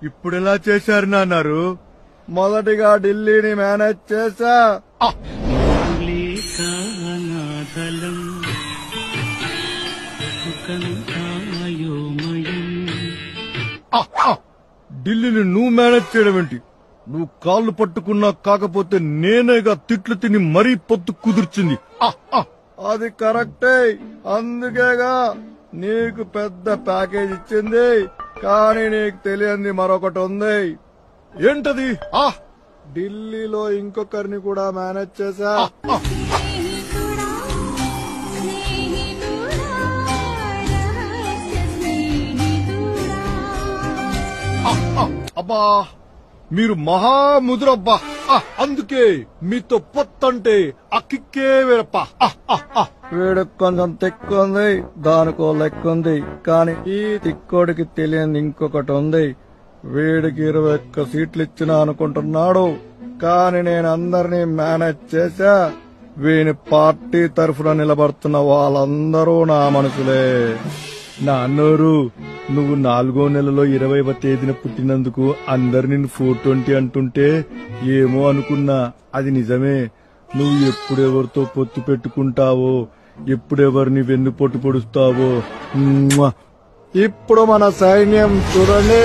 ఇప్పుడెలా చేశారు నాన్నారు? మొదటిగా ఢిల్లీని మేనేజ్ చేశా. ఢిల్లీని నువ్వు మేనేజ్ చేయడం ఏంటి? నువ్వు కాళ్ళు పట్టుకున్నా కాకపోతే నేనేగా తిట్లు తిని మరీ పొత్తు కుదిర్చింది. అది కరెక్టే, అందుకేగా నీకు పెద్ద ప్యాకేజ్ ఇచ్చింది. కానీ నీకు తెలియంది మరొకటి ఉంది. ఏంటది? ఢిల్లీలో ఇంకొకరిని కూడా మేనేజ్ చేశా. అబ్బా, మీరు మహాముదురబ్బా. అందుకే మీతో పొత్తంటే అక్కిక్కే వేరప్ప. వీడికి కొంచెం తిక్కుంది, దానికో లెక్కుంది. కానీ ఈ తిక్కోడికి తెలియని ఇంకొకటి ఉంది. వీడికి 21 సీట్లు ఇచ్చినా అనుకుంటున్నాడు. కానీ నేను అందరినీ మేనేజ్ చేశా. వీని పార్టీ తరఫున నిలబడుతున్న వాళ్ళందరూ నా మనుషులే. నా అన్నోరు, నువ్వు 4వ నెలలో 20వ తేదీన పుట్టినందుకు అందరు నిన్ను 420 అంటుంటే ఏమో అనుకున్నా. అది నిజమే. నువ్వు ఎప్పుడెవరితో పొత్తు పెట్టుకుంటావో, ఎప్పుడెవరిని వెన్నుపోటు పొడుస్తావో. ఇప్పుడు మన సైన్యం చూడండి.